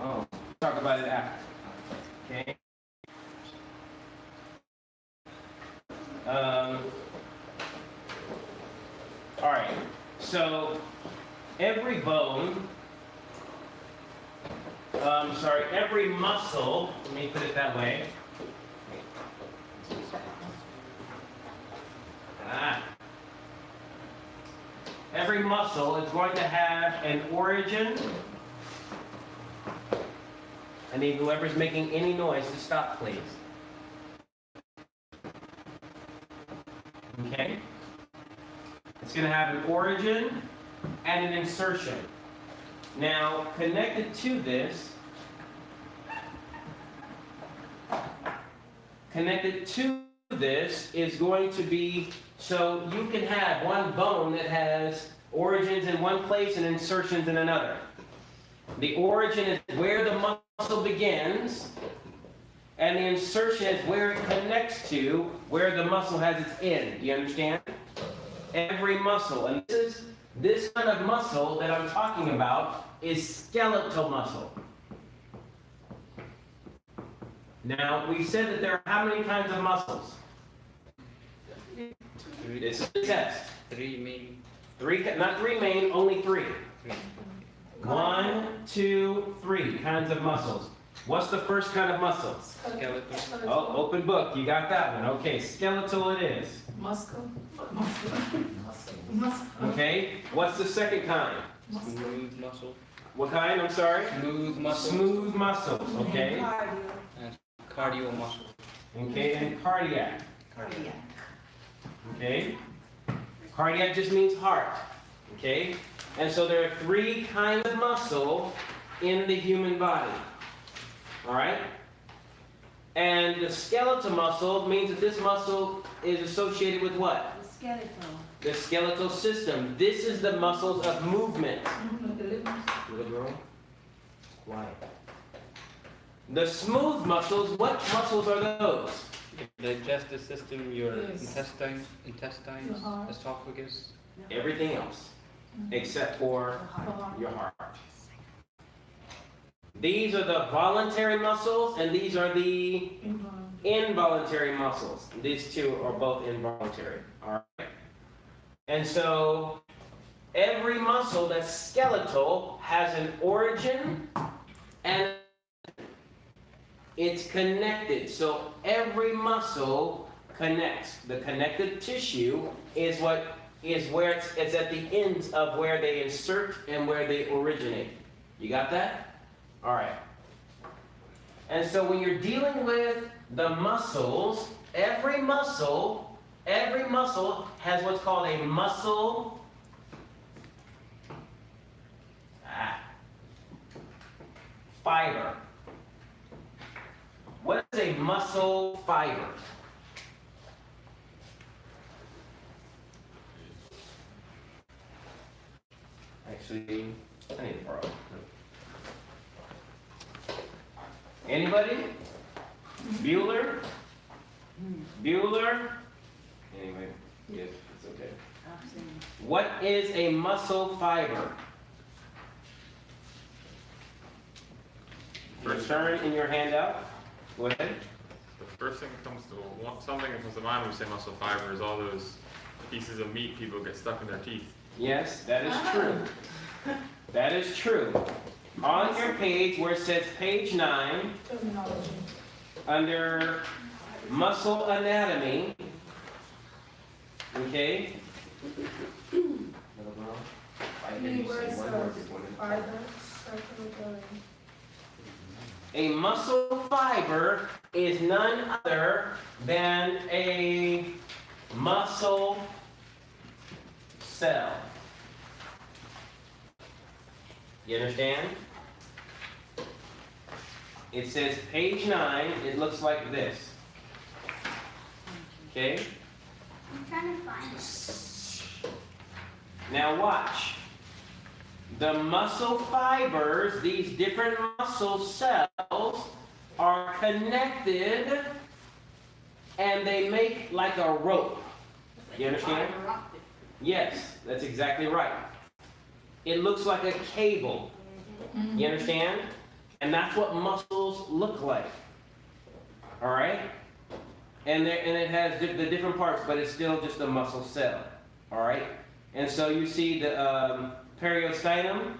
Oh, talk about it after. Okay. All right. So every bone, every muscle. Let me put it that way. Every muscle is going to have an origin. I need whoever's making any noise to stop, please. Okay? It's going to have an origin and an insertion. Now, connected to this is going to be, so you can have one bone that has origins in one place and insertions in another. The origin is where the muscle begins, and the insertion is where it connects to where the muscle has its end. Do you understand? Every muscle, and this kind of muscle that I'm talking about is skeletal muscle. Now, we said that there are how many kinds of muscles? This is the test. Three main. Not three main, only three. 1, 2, 3 kinds of muscles. What's the first kind of muscle? Skeletal. Oh, open book. You got that one. Okay, skeletal it is. Muscle. Okay, what's the second kind? Smooth muscle. What kind? I'm sorry? Smooth muscle. Smooth muscles. Okay. And cardio muscle. Okay, and cardiac. Cardiac. Okay. Cardiac just means heart. Okay. And so there are 3 kinds of muscle in the human body. All right? And the skeletal muscle means that this muscle is associated with what? The skeletal. The skeletal system. This is the muscles of movement. Little girl, quiet. The smooth muscles, what muscles are those? The digestive system, your Yes. intestines, heart. esophagus. Everything else, except for your heart. These are the voluntary muscles, and these are the involuntary muscles. These two are both involuntary. All right. And so every muscle that's skeletal has an origin and it's connected. So every muscle connects. The connective tissue is where it's at the ends of where they insert and where they originate. You got that? All right. And so when you're dealing with the muscles, every muscle has what's called a muscle fiber. What is a muscle fiber? Actually, I need to borrow. Anybody? Bueller? Bueller? Anyway, yes, it's okay. What is a muscle fiber? First, Turn in your handout. Go ahead. the first thing that comes to something that comes to mind when we say muscle fiber is all those pieces of meat people get stuck in their teeth. Yes, that is true. That is true. On your page where it says page 9, Terminology. under muscle anatomy, okay? Little girl, I hear you say one word before this. A muscle fiber is none other than a muscle cell. You understand? It says page 9, it looks like this. Okay? I'm trying to find it. Now watch. The muscle fibers, these different muscle cells, are connected and they make like a rope. You understand? Yes, that's exactly right. It looks like a cable. You understand? And that's what muscles look like. All right? And it has the different parts, but it's still just a muscle cell. All right? And so you see the periosteum.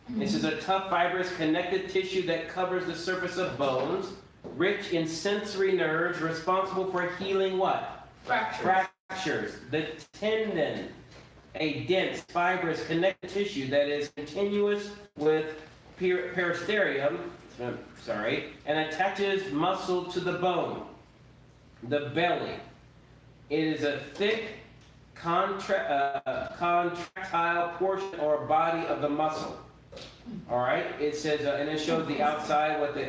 This is a tough, fibrous, connective tissue that covers the surface of bones, rich in sensory nerves, responsible for healing what? Fractures. The tendon, a dense, fibrous, connective tissue that is continuous with periosteum, and attaches muscle to the bone. The belly. It is a thick, contractile portion or body of the muscle. All right, it says, and it shows the outside with the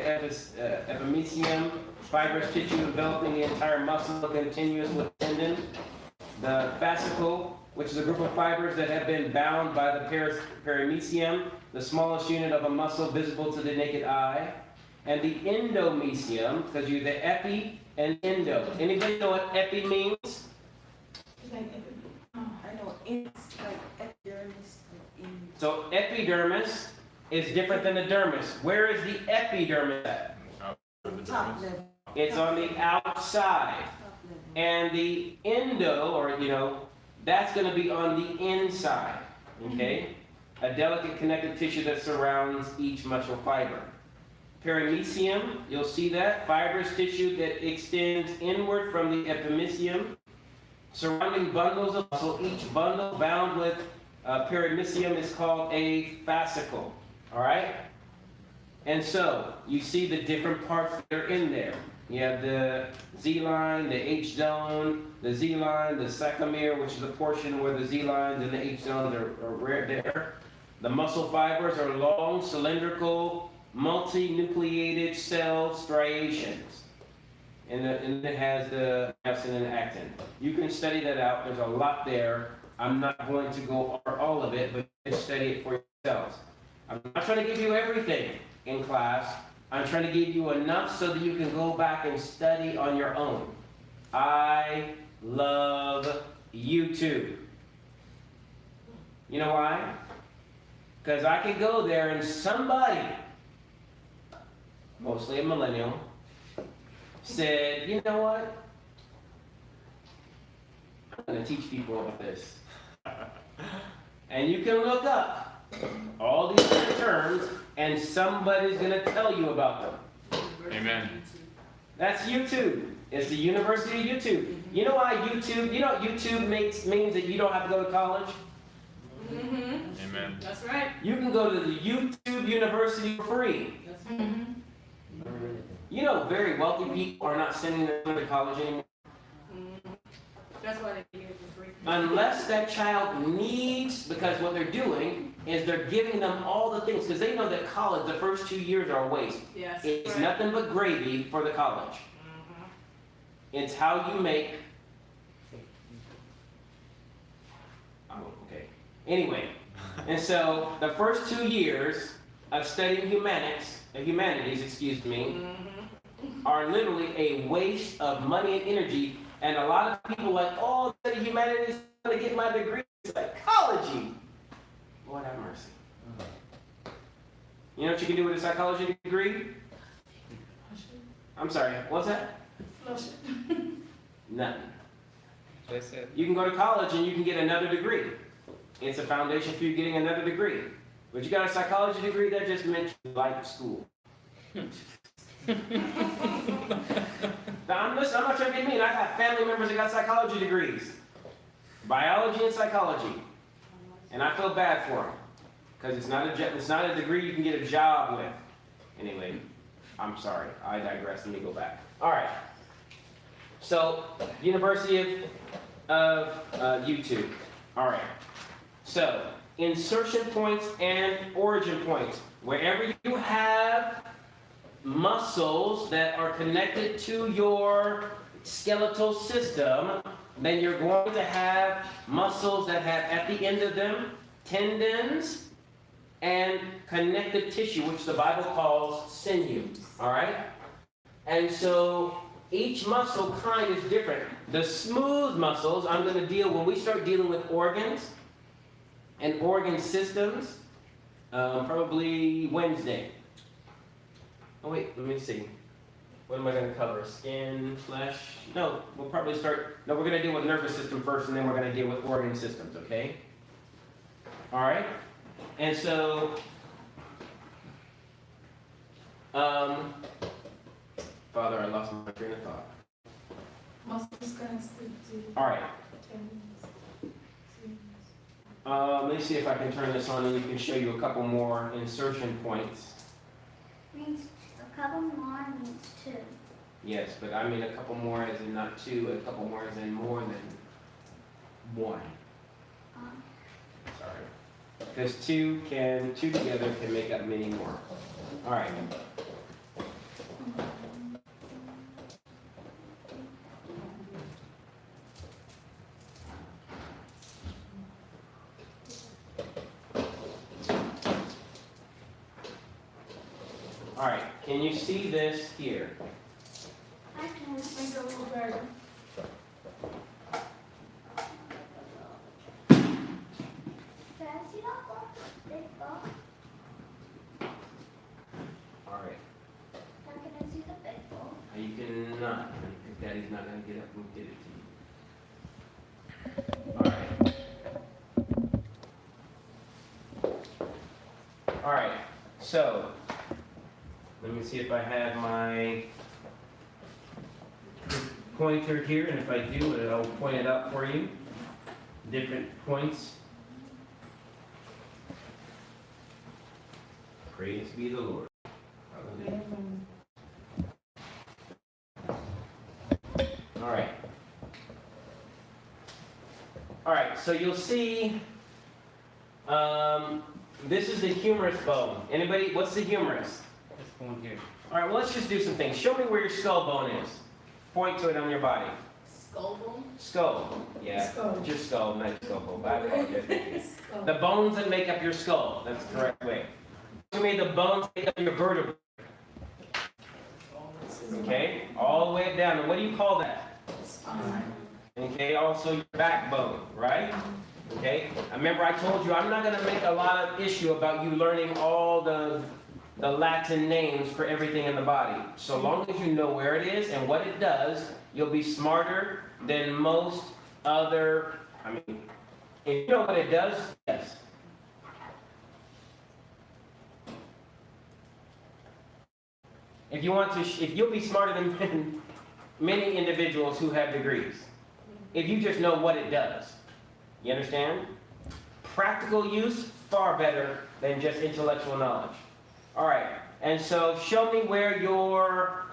epimysium, fibrous tissue enveloping the entire muscle, continuous with tendon. The fascicle, which is a group of fibers that have been bound by the perimysium, the smallest unit of a muscle visible to the naked eye. And the endomysium, because you're the epi and endo. Anybody know what epi means? I know it's like epidermis. So epidermis is different than the dermis. Where is the epidermis at? Top level. It's on the outside. And the endo, or that's going to be on the inside. Okay? A delicate connective tissue that surrounds each muscle fiber. Perimysium, you'll see that, fibrous tissue that extends inward from the epimysium, surrounding bundles of muscle. Each bundle bound with perimysium is called a fascicle. All right? And so, you see the different parts that are in there. You have the Z-line, the H-zone, the Z-line, the sarcomere, which is a portion where the Z-lines and the H-zones are right there. The muscle fibers are long, cylindrical, multinucleated cell striations. And it has the myosin and actin. You can study that out. There's a lot there. I'm not going to go over all of it, but you can study it for yourselves. I'm not trying to give you everything in class. I'm trying to give you enough so that you can go back and study on your own. I love YouTube. You know why? Because I could go there and somebody, mostly a millennial, said, you know what? I'm going to teach people about this. And you can look up all these different terms, and somebody's going to tell you about them. Amen. That's YouTube. It's the University of YouTube. You know why YouTube? You know what YouTube means that you don't have to go to college? Mm-hmm. Amen. That's right. You can go to the YouTube University for free. That's right. You know, very wealthy people are not sending their children to college anymore. That's why they give it for free. Unless that child needs, because what they're doing is they're giving them all the things, because they know that college, the first 2 years are a waste. Yes. It's right. nothing but gravy for the college. It's how you make. Oh, okay. Anyway, and so the first 2 years of studying humanities, are literally a waste of money and energy. And a lot of people like, oh, study humanities, I'm gonna get my degree in psychology. Lord have mercy. You know what you can do with a psychology degree? I'm sorry, what's that? Nothing. So I said, You can go to college and you can get another degree. It's a foundation for you getting another degree. But you got a psychology degree, that just meant you like school. Now, I'm not trying to be mean. I got family members that got psychology degrees. Biology and psychology. And I feel bad for them. Because it's not a degree you can get a job with. Anyway, I'm sorry. I digress. Let me go back. All right. So, University of YouTube. All right. So, insertion points and origin points. Wherever you have muscles that are connected to your skeletal system, then you're going to have muscles that have at the end of them tendons and connective tissue, which the Bible calls sinew. All right? And so each muscle kind is different. The smooth muscles, I'm going to deal, when we start dealing with organs and organ systems, probably Wednesday. Oh wait, let me see. What am I gonna cover? Skin, flesh? No, we'll probably start, no, we're gonna deal with nervous system first and then we're gonna deal with organ systems, okay? All right? And so, Father, I lost my train of thought. Muscles gonna speak to All right, tendons. let me see if I can turn this on and we can show you a couple more insertion points. Means a couple more means 2. Yes, but I mean a couple more as in not 2, a couple more as in more than 1. Sorry. Because 2 together can make up many more. All right. All right, can you see this here? I can. Make it a little better. Can I see that ball? Big ball? All right, How can I see the big ball? you cannot, because Daddy's not gonna get up and get it to you. All right. All right, so, let me see if I have my pointer here, and if I do, I'll point it out for you. Different points. Praise be the Lord. Hallelujah. All right. All right, so you'll see, this is the humerus bone. Anybody, what's the humerus? This one here. All right, well, let's just do some things. Show me where your skull bone is. Point to it on your body. Skull bone? Skull. Yeah, Skull. just skull, not skull bone. I apologize. Skull. The bones that make up your skull. That's the correct way. Show me the bones that make up your vertebrae. Okay, all the way down. And what do you call that? Spine. Okay, also your backbone, right? Okay, remember I told you I'm not going to make a lot of issue about you learning all the Latin names for everything in the body. So long as you know where it is and what it does, you'll be smarter than most other, I mean, if you know what it does, yes. If you want to, if you'll be smarter than many individuals who have degrees, if you just know what it does. You understand? Practical use, far better than just intellectual knowledge. All right, and so show me where your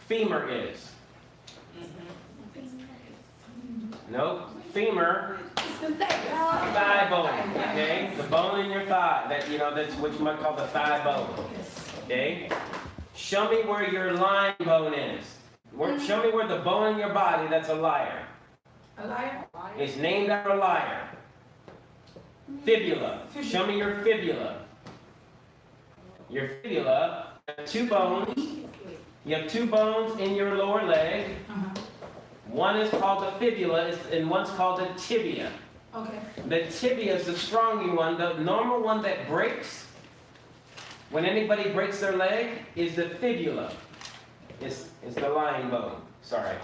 femur is. Nope, femur, thigh bone, okay? The bone in your thigh, that's what you might call the thigh bone, okay? Show me where your line bone is. Show me where the bone in your body that's a liar. A liar? It's named after a liar. Fibula. Show me your fibula. Your fibula, you have 2 bones. You have 2 bones in your lower leg. One is called the fibula, and one's called the tibia. Okay. The tibia is the strongy one. The normal one that breaks, when anybody breaks their leg, is the fibula. It's the lying bone. Sorry.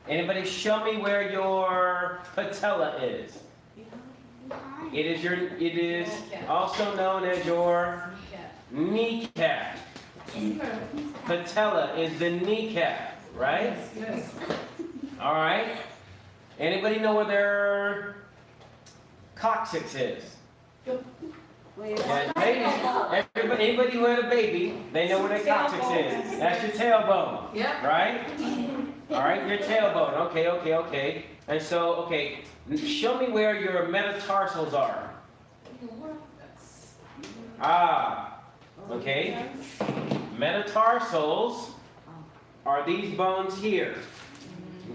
Anybody show me where your patella is? It is also known as your kneecap. Patella is the kneecap, right? Yes. All right. Anybody know where their coccyx is? Yeah, babies. Anybody who had a baby, they know where their coccyx is. That's your tailbone. Yep. Right? All right, your tailbone. Okay. And so, okay, show me where your metatarsals are. Okay. Metatarsals are these bones here.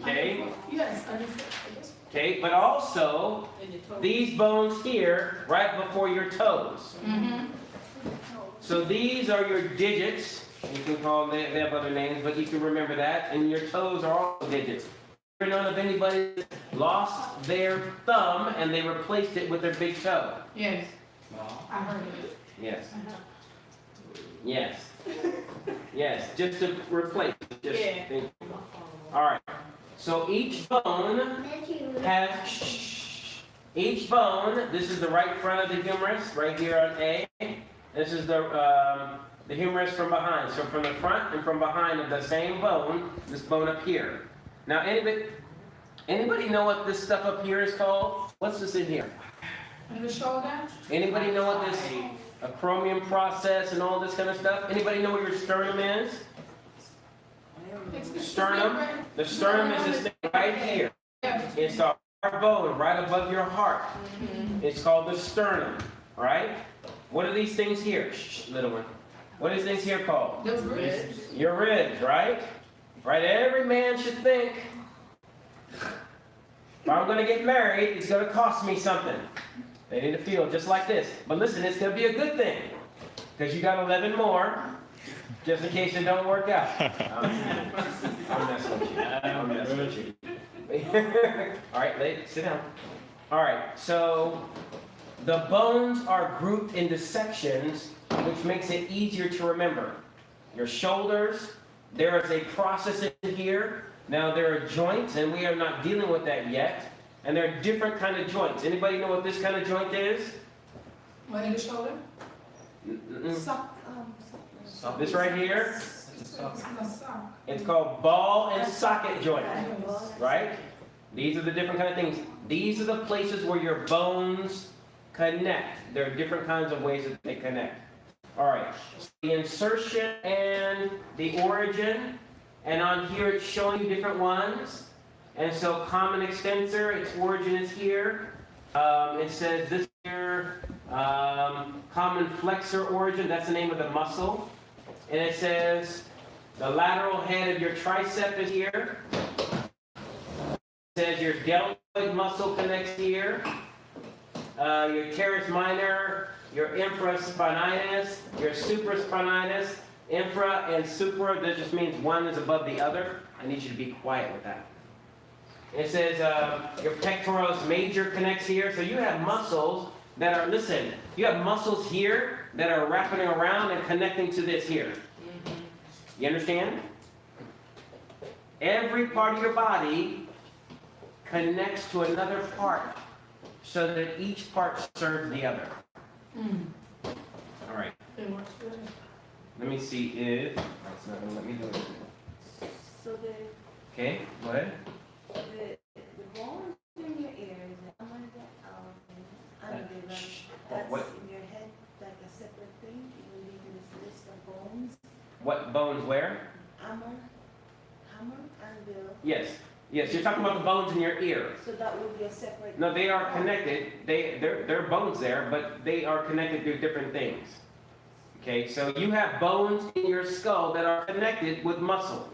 Okay? Yes, I just. Okay, but also these bones here right before your toes. So these are your digits. You can call them, they have other names, but you can remember that. And your toes are also digits. You ever known if anybody lost their thumb and they replaced it with their big toe? Yes. I heard it. Yes. Yes. Yes, just to replace. Just Yeah. All right. So each bone Matthew. each bone. This is the right front of the humerus, right here on A. This is the humerus from behind. So from the front and from behind of the same bone, this bone up here. Now, anybody know what this stuff up here is called? What's this in here? And the shoulder? Anybody know what this acromion process and all this kind of stuff? Anybody know what your sternum is? Sternum? The sternum is this thing right here. It's the heart bone right above your heart. It's called the sternum, right? What are these things here? Shh, little one. What are these things here called? The ribs. Your ribs, right? Right, every man should think, if I'm going to get married, it's going to cost me something. They need to feel just like this. But listen, it's going to be a good thing, because you got 11 more, just in case it don't work out. I'm messing with you. I'm messing with you. All right, sit down. All right, so the bones are grouped into sections, which makes it easier to remember. Your shoulders, there is a process in here. Now there are joints, and we are not dealing with that yet. And there are different kind of joints. Anybody know what this kind of joint is? One in the shoulder? Sock. This right here, It's not sock. it's called ball and socket joint, right? These are the different kind of things. These are the places where your bones connect. There are different kinds of ways that they connect. All right, the insertion and the origin, and on here it's showing you different ones. And so common extensor, its origin is here. It says this here, common flexor origin, that's the name of the muscle. And it says the lateral head of your tricep is here. It says your deltoid muscle connects here. Your teres minor, your infraspinatus, your supraspinatus, infra and supra, that just means one is above the other. I need you to be quiet with that. It says your pectoralis major connects here. So you have muscles that are, listen, you have muscles here that are wrapping around and connecting to this here. You understand? Every part of your body connects to another part so that each part serves the other. All right. It works good. Let me see if, it's not gonna let me do it. So Okay, go ahead. the bones in your ears, and under the Shh. that's What, in your head, like a separate thing. You will leave this list of bones. what bones where? Hammer, anvil. Yes, yes, you're talking about the bones in your ear. So that would be a separate. No, they are connected. There are bones there, but they are connected to different things. Okay, so you have bones in your skull that are connected with muscle.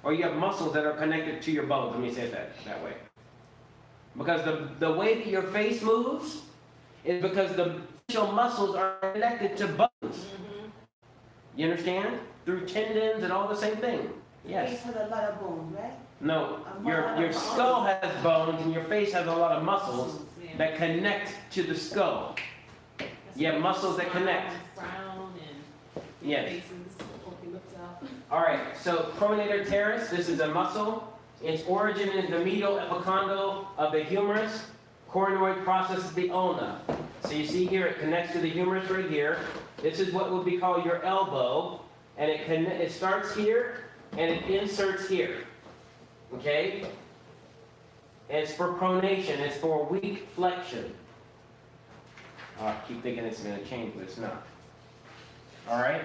Or you have muscles that are connected to your bones. Let me say it that way. Because the way that your face moves is because the facial muscles are connected to bones. You understand? Through tendons and all the same thing. Yes. Face has a lot of bone, right? No, your skull has bones and your face has a lot of muscles that connect to the skull. You have muscles that connect. Frown and Yes. faces, open lips out. All right, so pronator teres, this is a muscle. Its origin is the medial epicondyle of the humerus. Coronoid process is the ulna. So you see here, it connects to the humerus right here. This is what would be called your elbow. And it starts here and it inserts here. Okay? And it's for pronation, it's for weak flexion. Oh, I keep thinking it's going to change, but it's not. All right?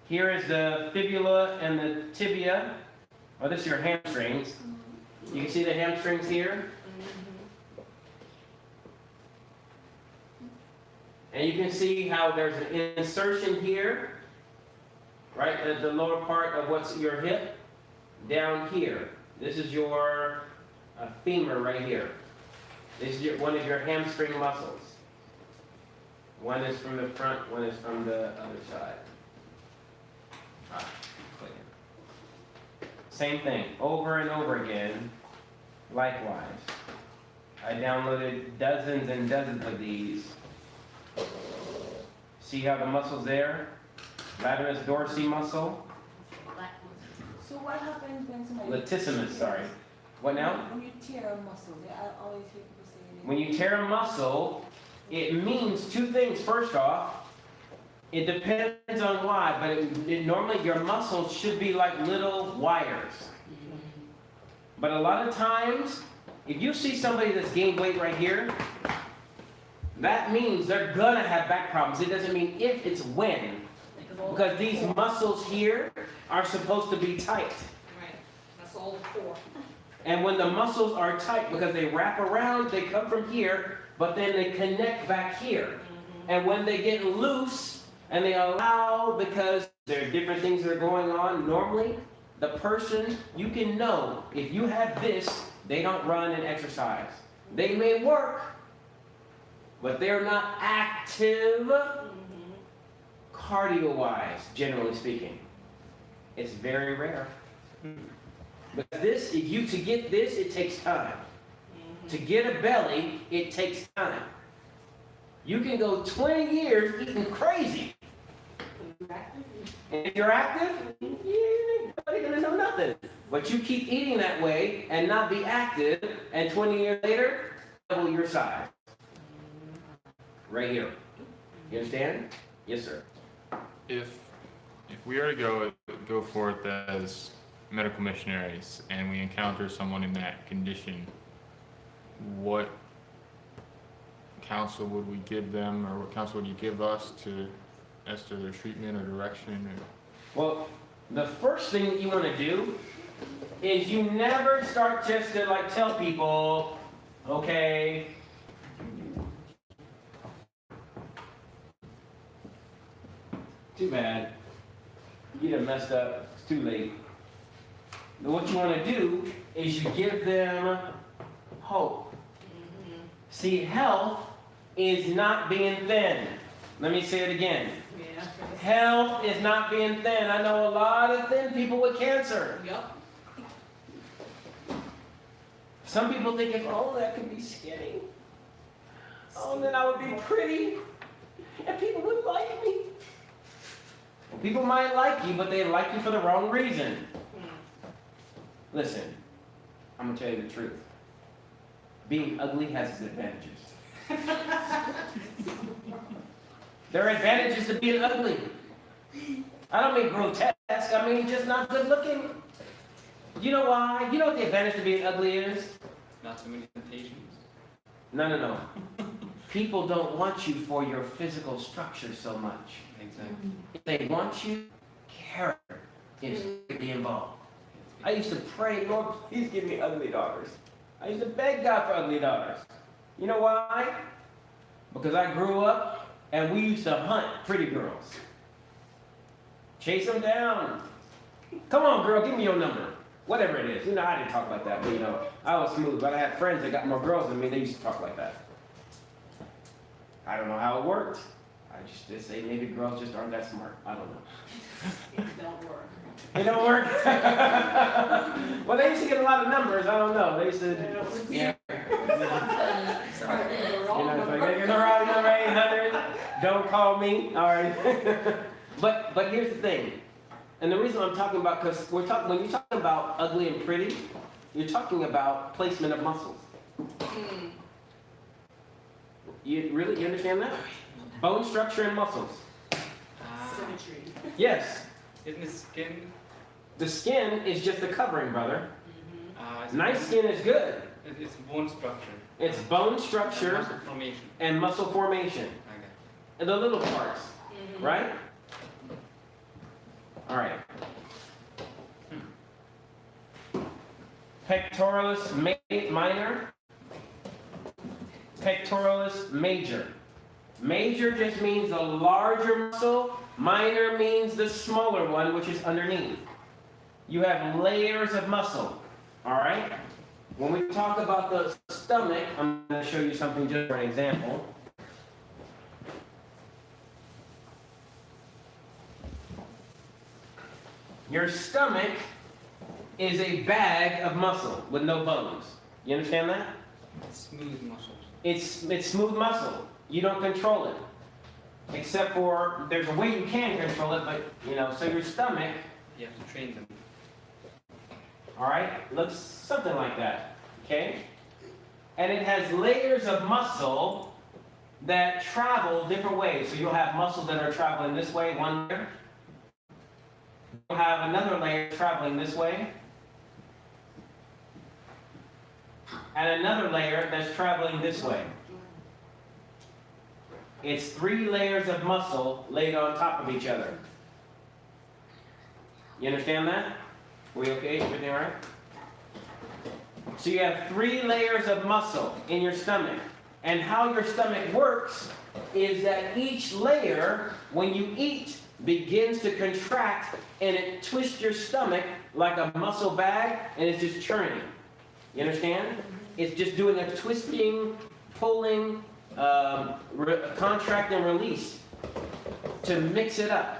Here is the fibula and the tibia. Oh, this is your hamstrings. You can see the hamstrings here. And you can see how there's an insertion here, right at the lower part of what's your hip, down here. This is your femur right here. This is one of your hamstring muscles. One is from the front, one is from the other side. Click it. Same thing, over and over again, likewise. I downloaded dozens and dozens of these. See how the muscle's there? latissimus dorsi muscle, So what happens when somebody? latissimus, sorry. What now? When you tear a muscle, I always hear people saying it. When you tear a muscle, it means two things. First off, it depends on why, but normally your muscles should be like little wires. But a lot of times, if you see somebody that's gained weight right here, that means they're gonna have back problems. It doesn't mean if, it's when. Because these muscles here are supposed to be tight. Right, that's all core. And when the muscles are tight, because they wrap around, they come from here, but then they connect back here. And when they get loose, and they allow, because there are different things that are going on, normally, the person, you can know, if you have this, they don't run and exercise. They may work, but they're not active cardio-wise, generally speaking. It's very rare. But this, to get this, it takes time. To get a belly, it takes time. You can go 20 years eating crazy. And if you're active, you're not gonna know nothing. But you keep eating that way and not be active, and 20 years later, double your size. Right here. You understand? Yes, sir. If we are to go forth as medical missionaries and we encounter someone in that condition, what counsel would we give them, or what counsel would you give us as to their treatment or direction? Well, the first thing that you want to do is you never start just to like tell people, okay, too bad, you done messed up, it's too late. But what you want to do is you give them hope. See, health is not being thin. Let me say it again. Yeah. Health is not being thin. I know a lot of thin people with cancer. Yep. Some people think, if only I could be skinny, oh, then I would be pretty, and people would like me. People might like you, but they like you for the wrong reason. Listen, I'm going to tell you the truth. Being ugly has its advantages. There are advantages to being ugly. I don't mean grotesque, I mean just not good looking. You know why? You know what the advantage to being ugly is? Not so many temptations. No. People don't want you for your physical structure so much. Exactly. If they want you, character is to be involved. I used to pray, Lord, please give me ugly daughters. I used to beg God for ugly daughters. You know why? Because I grew up and we used to hunt pretty girls. Chase them down. Come on, girl, give me your number. Whatever it is. You know, I didn't talk like that, but you know, I was smooth. But I had friends that got more girls than me. They used to talk like that. I don't know how it worked. I just say maybe girls just aren't that smart. I don't know. It don't work. It don't work? Well, they used to get a lot of numbers. I don't know. They used to, yeah. Sorry, You know, it's like, they get the wrong number, 800. Don't call me. All right. But here's the thing. And the reason I'm talking about, because when you're talking about ugly and pretty, you're talking about placement of muscles. You understand that? Bone structure and muscles. Symmetry. Yes. Isn't the skin? The skin is just the covering, brother. It's Nice skin is good. It's bone structure. It's bone structure Muscle formation. and muscle formation. Okay. And the little parts, right? All right. Pectoralis minor. Pectoralis major. Major just means the larger muscle. Minor means the smaller one, which is underneath. You have layers of muscle. All right? When we talk about the stomach, I'm going to show you something just for an example. Your stomach is a bag of muscle with no bones. You understand that? Smooth muscles. It's smooth muscle. You don't control it. except for there's a way you can control it, but so your stomach, You have to train them. all right, looks something like that, okay? And it has layers of muscle that travel different ways. So you'll have muscles that are traveling this way, one layer. You'll have another layer traveling this way. And another layer that's traveling this way. It's 3 layers of muscle laid on top of each other. You understand that? We okay? Everything all right? So you have 3 layers of muscle in your stomach. And how your stomach works is that each layer, when you eat, begins to contract and it twists your stomach like a muscle bag and it's just churning. You understand? It's just doing a twisting, pulling, contract and release to mix it up.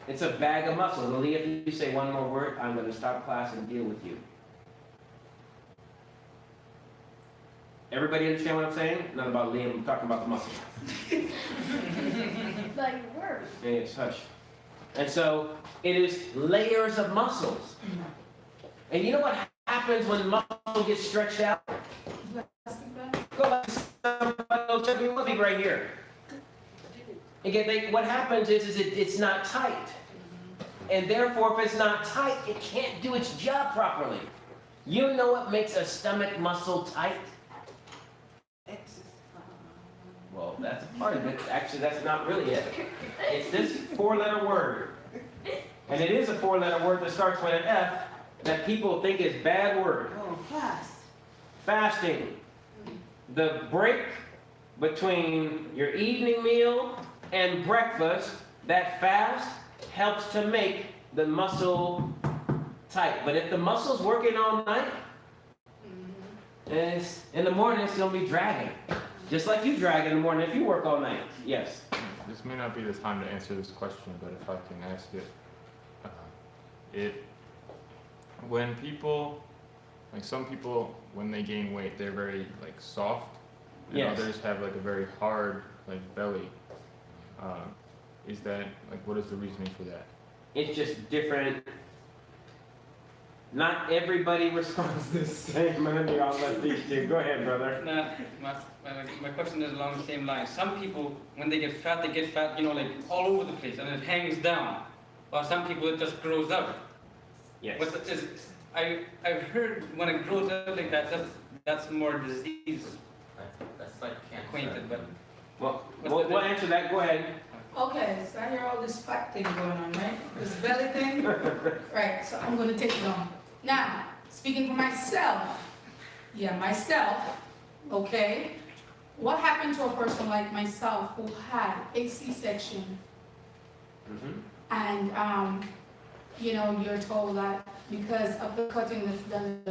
It's a bag of muscle. Malia, if you say one more word, I'm going to stop class and deal with you. Everybody understand what I'm saying? Not about Liam, I'm talking about the muscle. But your words. Yeah, it's hush. And so it is layers of muscles. And you know what happens when muscle gets stretched out? Go back to somebody chubby wubby right here. Again, what happens is it's not tight. And therefore, if it's not tight, it can't do its job properly. You know what makes a stomach muscle tight? Well, that's part of it. Actually, that's not really it. It's this 4-letter word. And it is a 4-letter word that starts with an F that people think is bad word. Oh, fast. Fasting. The break between your evening meal and breakfast, that fast helps to make the muscle tight. But if the muscle's working all night, in the morning it's going to be dragging. Just like you drag in the morning if you work all night. Yes. This may not be the time to answer this question, but if I can ask it, when people, like some people, when they gain weight, they're very like soft, and Yes. others have like a very hard like belly. Is that like what is the reasoning for that? It's just different. Not everybody responds the same. I'll let these two. Go ahead, brother. Now, my question is along the same line. Some people, when they get fat, like all over the place, and it hangs down. Or some people, it just grows up. Yes. I've heard when it grows up like that, that's more disease That's like cancer. acquainted, but Well, we'll answer that. Go ahead. Okay, so I hear all this fat thing going on, right? This belly thing. Right, so I'm gonna take it on. Now, speaking for myself, okay? What happened to a person like myself who had a C-section and, you're told that because of the cutting that's done,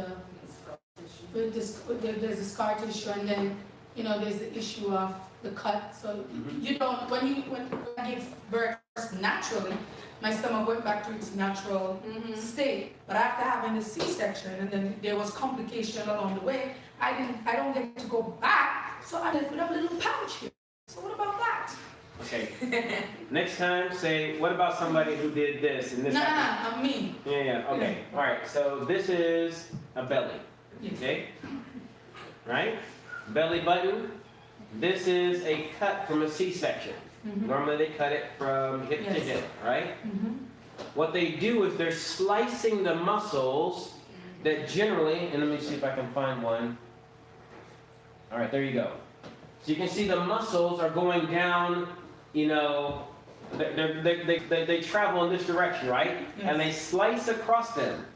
there's a scar tissue and then, there's the issue of the cut. So you don't, when I give birth naturally, my stomach went back to its natural state. But after having the C-section and then there was complication along the way, I don't get to go back. So I left with a little pouch here. So what about that? Okay. Next time, say, what about somebody who did this and this? happened? I'm me. Yeah. Okay. All right. So this is a belly. Yes. Okay. Right. Belly button. This is a cut from a C-section. Normally they cut it from hip to Yes. hip, right? What they do is they're slicing the muscles that generally, and let me see if I can find one. All right, there you go. So you can see the muscles are going down, they travel in this direction, right? Yes. And they slice across them.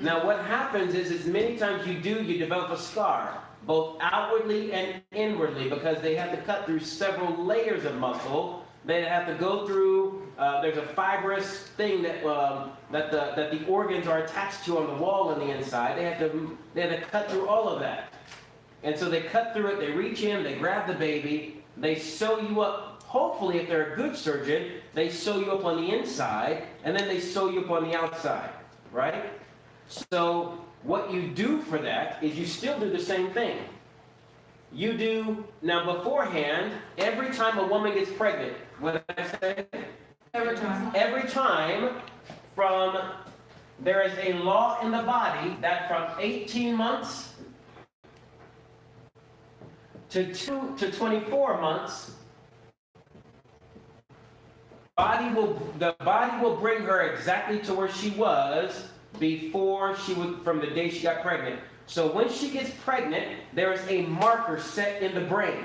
Now what happens is many times you develop a scar, both outwardly and inwardly, because they have to cut through several layers of muscle. They have to go through, there's a fibrous thing that the organs are attached to on the wall on the inside. They have to cut through all of that. And so they cut through it, they reach in, they grab the baby, they sew you up. Hopefully, if they're a good surgeon, they sew you up on the inside, and then they sew you up on the outside, right? So what you do for that is you still do the same thing. you do, now beforehand, every time a woman gets pregnant, what did I say? Every time. Every time there is a law in the body that from 18 months to 24 months, the body will bring her exactly to where she was before from the day she got pregnant. So when she gets pregnant, there is a marker set in the brain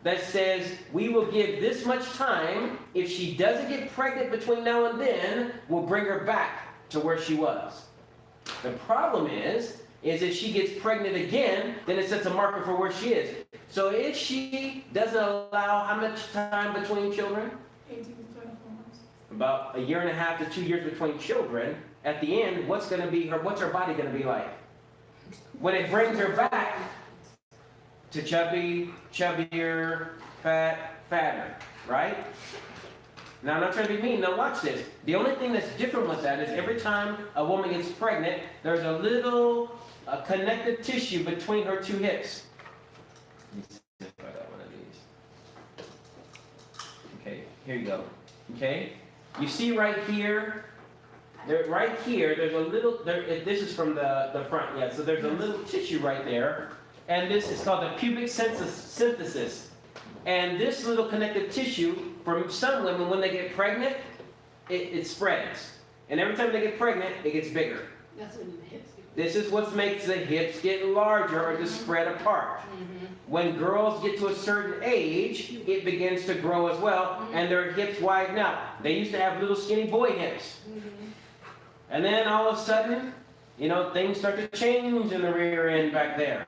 that says we will give this much time. If she doesn't get pregnant between now and then, we'll bring her back to where she was. The problem is if she gets pregnant again, then it sets a marker for where she is. So if she doesn't allow how much time between children? 18 to 24 months. About a year and a half to 2 years between children. At the end, what's her body going to be like? When it brings her back to chubbier, fatter, right? Now, I'm not trying to be mean. Now, watch this. The only thing that's different with that is every time a woman gets pregnant, there's a little connective tissue between her two hips. Let me see if I got one of these. Okay, here you go. Okay? You see right here, there's a little, this is from the front, yeah, so there's a little tissue right there, and this is called the pubic symphysis. And this little connective tissue, for some women, when they get pregnant, it spreads. And every time they get pregnant, it gets bigger. That's when the hips get. This is what makes the hips get larger or just spread apart. When girls get to a certain age, it begins to grow as well, and their hips widen out. They used to have little skinny boy hips. And then all of a sudden, things start to change in the rear end back there.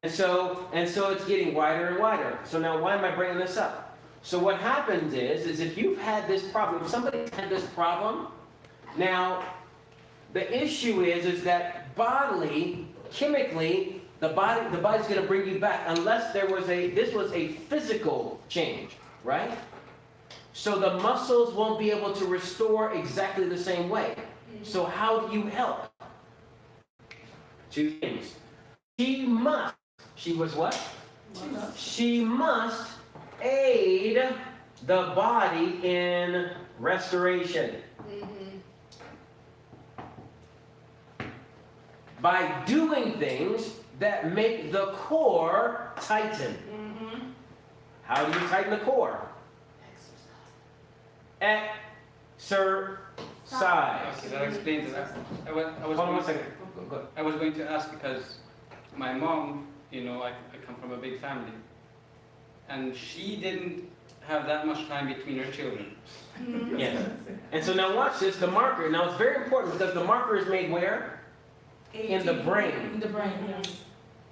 And so it's getting wider and wider. So now why am I bringing this up? So what happens is if you've had this problem, if somebody's had this problem, now the issue is that bodily, chemically, the body's going to bring you back unless this was a physical change, right? So the muscles won't be able to restore exactly the same way. So how do you help? Two things. She must aid the body in restoration. By doing things that make the core tighten. How do you tighten the core? Exercise. Okay, that explains it. Hold on one second. Go ahead. I was going to ask because my mom, I come from a big family, and she didn't have that much time between her children. Yes. And so now watch this, the marker. Now it's very important because the marker is made where? In the brain. In the brain, yes.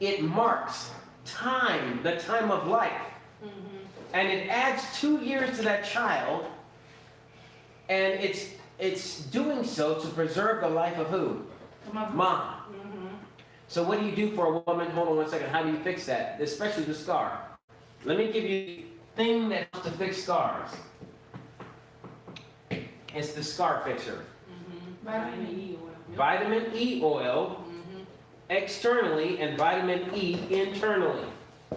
It marks time, the time of life. And it adds 2 years to that child, and it's doing so to preserve the life of who? Mom. So what do you do for a woman? Hold on one second. How do you fix that? Especially the scar. Let me give you the thing that helps to fix scars. It's the scar fixer. Vitamin E. Vitamin E oil externally and vitamin E internally.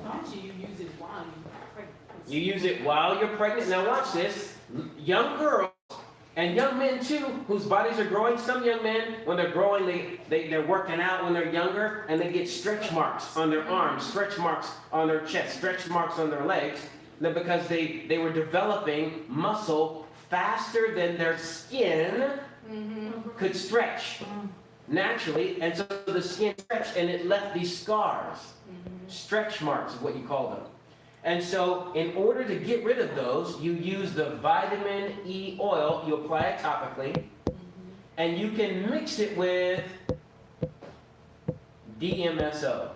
Actually, you use it while you're pregnant. You use it while you're pregnant. Now watch this. Young girls and young men too, whose bodies are growing. Some young men, when they're growing, they're working out when they're younger, and they get stretch marks on their arms, stretch marks on their chest, stretch marks on their legs, because they were developing muscle faster than their skin could stretch naturally, and so the skin stretched and it left these scars. Stretch marks is what you call them. And so in order to get rid of those, you use the vitamin E oil, you apply it topically, and you can mix it with DMSO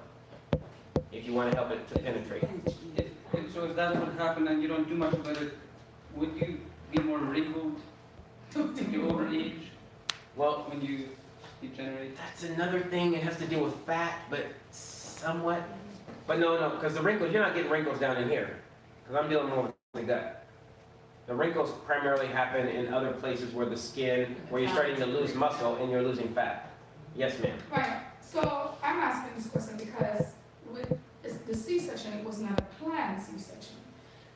if you want to help it to penetrate. So if that would happen and you don't do much about it, would you be more wrinkled in your older age Well, when you degenerate? that's another thing. It has to deal with fat, but somewhat. But no, because the wrinkles, you're not getting wrinkles down in here. Because I'm dealing more with the gut. The wrinkles primarily happen in other places where the skin, where you're starting to lose muscle and you're losing fat. Yes, ma'am. Right. So I'm asking this question because with the C-section, it was not a planned C-section.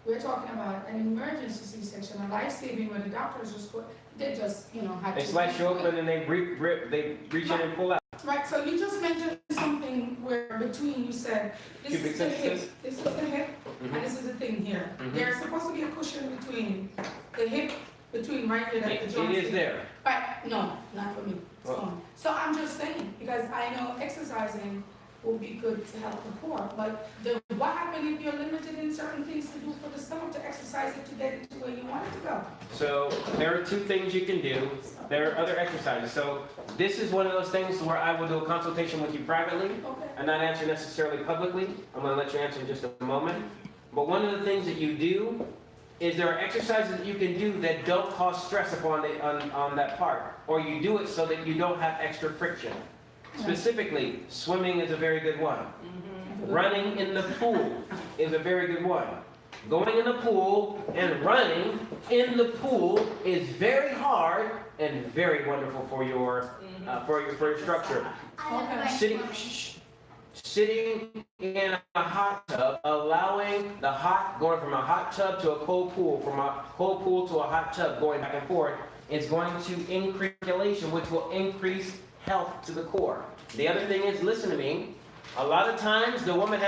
We're talking about an emergency C-section, a life-saving where the doctors just put, they just, had to. They slice you open and they reach in and pull out. Right, so you just mentioned something where between you said, this Cubic is the hip, centimeters? this is the hip, Mhm. and this is the thing here. Mhm. There's supposed to be a cushion between the hip, between right here, that the It joint. is there. Right, no, not for me, it's Well- gone. So I'm just saying, because I know exercising will be good to help the poor, but what happens if you're limited in certain things to do for the stomach, to exercise it to get it to where you want it to go? So there are two things you can do. There are other exercises. So this is one of those things where I will do a consultation with you privately Okay. and not answer necessarily publicly. I'm going to let you answer in just a moment. But one of the things that you do is there are exercises that you can do that don't cause stress upon on that part, or you do it so that you don't have extra friction. Specifically, swimming is a very good one. Running in the pool is a very good one. Going in the pool and running in the pool is very hard and very wonderful for your structure. Sitting in a hot tub, allowing the hot, going from a hot tub to a cold pool, from a cold pool to a hot tub, going back and forth, is going to increase circulation, which will increase health to the core. The other thing is, listen to me, a lot of times the woman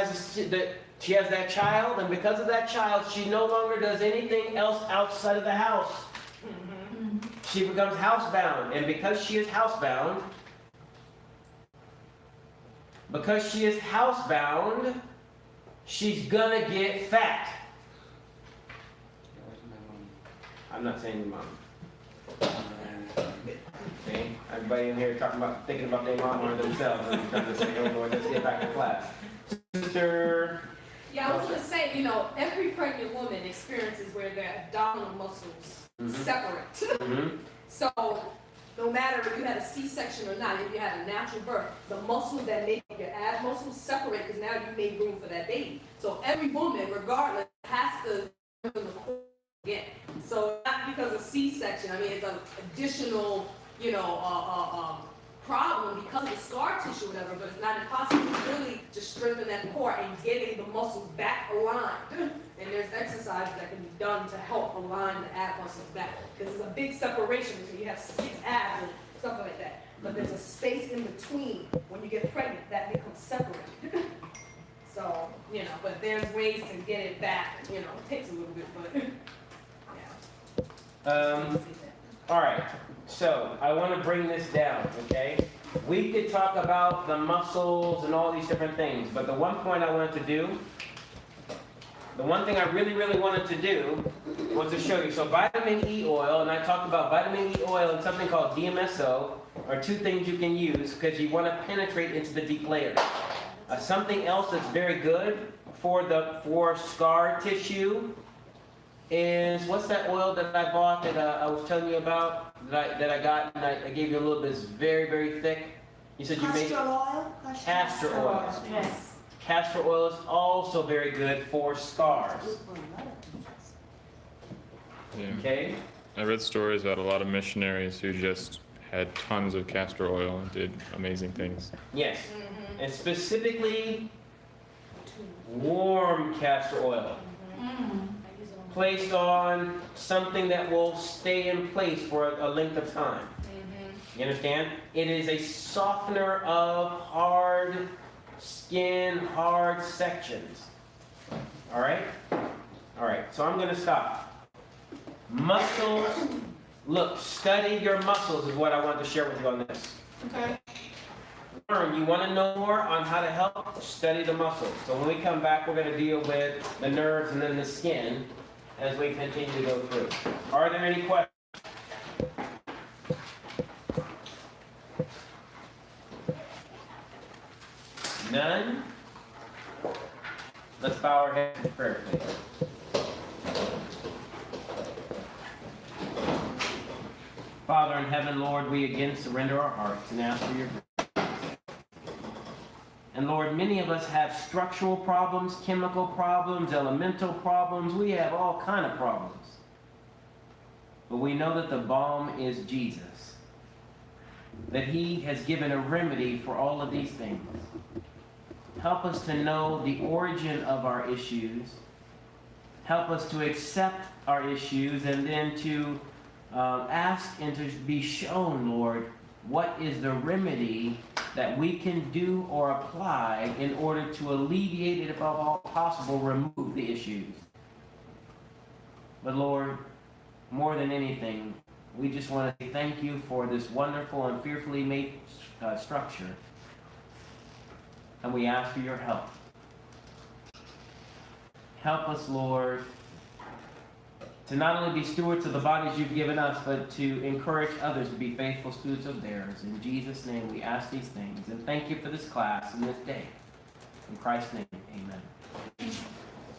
she has that child, and because of that child, she no longer does anything else outside of the house. She becomes housebound, and because she is housebound, she's gonna get fat. I'm not saying your mom. See? Everybody in here thinking about their mom or themselves, and trying to say, oh Lord, let's get back to class. Sister. Yeah, I was gonna say, every pregnant woman experiences where their abdominal muscles separate. So, no matter if you had a C-section or not, if you had a natural birth, the muscles that make your ab muscles separate because now you made room for that baby. So every woman, regardless, has to again. So not because of C-section. I mean, it's an additional, problem because of the scar tissue, whatever. But it's not impossible. It's really just strengthen that core and getting the muscles back aligned. And there's exercises that can be done to help align the ab muscles back. Because there's a big separation between you have 6 abs and stuff like that. But there's a space in between when you get pregnant that becomes separated. So, but there's ways to get it back. It takes a little bit, but yeah. All right. So I want to bring this down, okay? We could talk about the muscles and all these different things, but the one point I wanted to do, the one thing I really, really wanted to do was to show you. So vitamin E oil, and I talked about vitamin E oil and something called DMSO, are two things you can use because you want to penetrate into the deep layers. Something else that's very good for scar tissue is, what's that oil that I bought that I was telling you about, that I got, and I gave you a little bit. It's very, very thick. You said you made Castor oil? castor oil. Yes. Castor oil is also very good for scars. Yeah. Okay? I read stories about a lot of missionaries who just had tons of castor oil and did amazing things. Yes. And specifically, warm castor oil. Placed on something that will stay in place for a length of time. You understand? It is a softener of hard skin, hard sections. All right? All right, so I'm going to stop. Muscles. Look, study your muscles is what I wanted to share with you on this. Okay. You want to know more on how to help? Study the muscles. So when we come back, we're going to deal with the nerves and then the skin as we continue to go through. Are there any questions? None? Let's bow our heads in prayer, please. Father in heaven, Lord, we again surrender our hearts and ask for your grace. And Lord, many of us have structural problems, chemical problems, elemental problems. We have all kind of problems. But we know that the balm is Jesus. That he has given a remedy for all of these things. Help us to know the origin of our issues. Help us to accept our issues and then to ask and to be shown, Lord, what is the remedy that we can do or apply in order to alleviate it, if at all possible, remove the issues. But Lord, more than anything, we just want to say thank you for this wonderful and fearfully made structure. And we ask for your help. Help us, Lord, to not only be stewards of the bodies you've given us, but to encourage others to be faithful stewards of theirs. In Jesus' name we ask these things. And thank you for this class and this day. In Christ's name.